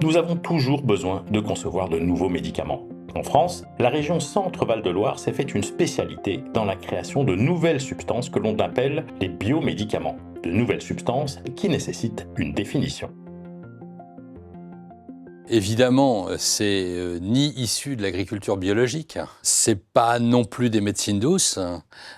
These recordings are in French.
nous avons toujours besoin de concevoir de nouveaux médicaments. En France, la région Centre-Val de Loire s'est fait une spécialité dans la création de nouvelles substances que l'on appelle les biomédicaments, de nouvelles substances qui nécessitent une définition. Évidemment, c'est ni issu de l'agriculture biologique, c'est pas non plus des médecines douces,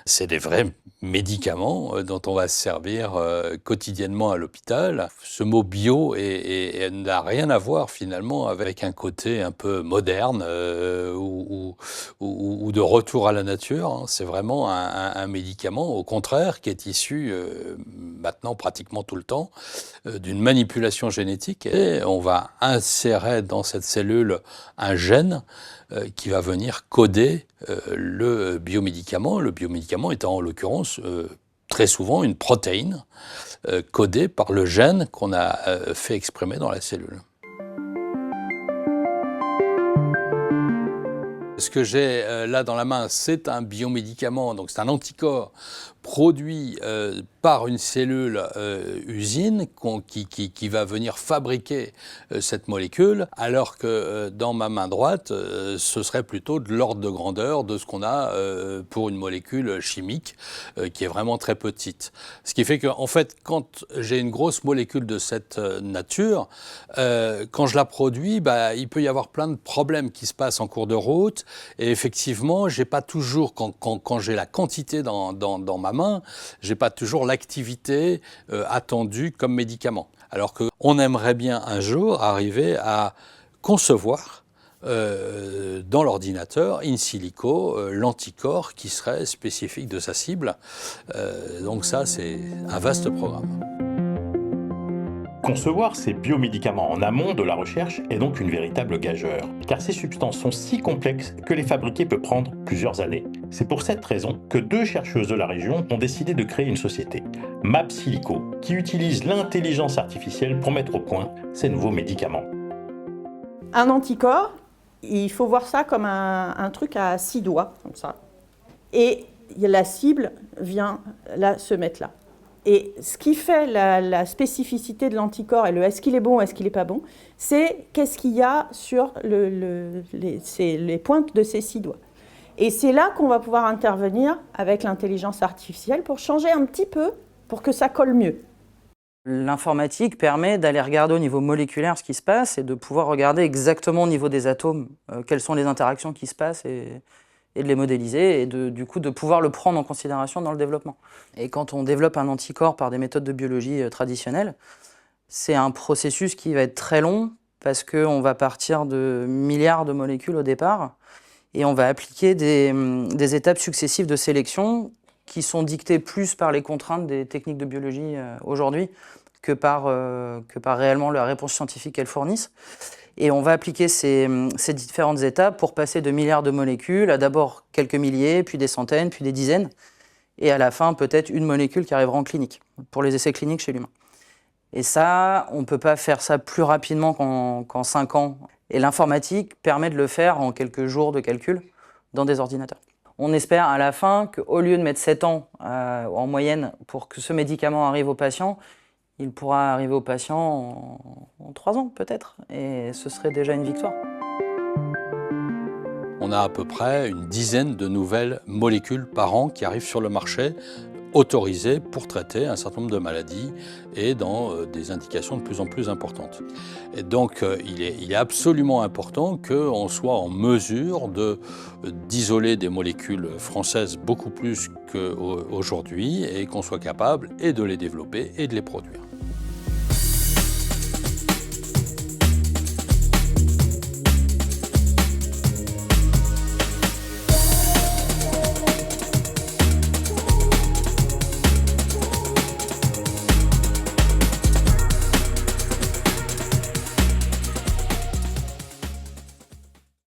c'est des vrais médicaments dont on va se servir quotidiennement à l'hôpital. Ce mot bio n'a rien à voir finalement avec un côté un peu moderne ou de retour à la nature. C'est vraiment un médicament, au contraire, qui est issu maintenant pratiquement tout le temps d'une manipulation génétique. Et on va insérer dans cette cellule un gène qui va venir coder le biomédicament étant en l'occurrence très souvent une protéine codée par le gène qu'on a fait exprimer dans la cellule. Ce que j'ai là dans la main, c'est un biomédicament, donc c'est un anticorps produit par une cellule usine qui va venir fabriquer cette molécule, alors que dans ma main droite, ce serait plutôt de l'ordre de grandeur de ce qu'on a pour une molécule chimique qui est vraiment très petite. Ce qui fait qu'en fait, quand j'ai une grosse molécule de cette nature, quand je la produis, il peut y avoir plein de problèmes qui se passent en cours de route. Et effectivement, j'ai pas toujours, quand j'ai la quantité dans ma main, j'ai pas toujours l'activité attendue comme médicament. Alors qu'on aimerait bien un jour arriver à concevoir dans l'ordinateur, in silico, l'anticorps qui serait spécifique de sa cible. Donc ça, c'est un vaste programme. Concevoir ces biomédicaments en amont de la recherche est donc une véritable gageure, car ces substances sont si complexes que les fabriquer peut prendre plusieurs années. C'est pour cette raison que 2 chercheuses de la région ont décidé de créer une société, MapSilico, qui utilise l'intelligence artificielle pour mettre au point ces nouveaux médicaments. Un anticorps, il faut voir ça comme un truc à 6 doigts, comme ça. Et la cible vient là, se mettre là. Et ce qui fait la spécificité de l'anticorps et le est-ce qu'il est bon ou est-ce qu'il n'est pas bon, c'est qu'est-ce qu'il y a sur les pointes de ces 6 doigts. Et c'est là qu'on va pouvoir intervenir avec l'intelligence artificielle pour changer un petit peu, pour que ça colle mieux. L'informatique permet d'aller regarder au niveau moléculaire ce qui se passe et de pouvoir regarder exactement au niveau des atomes quelles sont les interactions qui se passent et de les modéliser et du coup de pouvoir le prendre en considération dans le développement. Et quand on développe un anticorps par des méthodes de biologie traditionnelles, c'est un processus qui va être très long parce qu'on va partir de milliards de molécules au départ et on va appliquer des étapes successives de sélection qui sont dictées plus par les contraintes des techniques de biologie aujourd'hui que par réellement la réponse scientifique qu'elles fournissent. Et on va appliquer ces différentes étapes pour passer de milliards de molécules à d'abord quelques milliers, puis des centaines, puis des dizaines, et à la fin peut-être une molécule qui arrivera en clinique, pour les essais cliniques chez l'humain. Et ça, on ne peut pas faire ça plus rapidement qu'en 5 ans. Et l'informatique permet de le faire en quelques jours de calcul dans des ordinateurs. On espère à la fin qu'au lieu de mettre 7 ans en moyenne pour que ce médicament arrive au patient, il pourra arriver au patient en 3 ans peut-être, et ce serait déjà une victoire. On a à peu près une dizaine de nouvelles molécules par an qui arrivent sur le marché, autorisées pour traiter un certain nombre de maladies et dans des indications de plus en plus importantes. Et donc il est absolument important qu'on soit en mesure d'isoler des molécules françaises beaucoup plus qu'aujourd'hui et qu'on soit capable et de les développer et de les produire.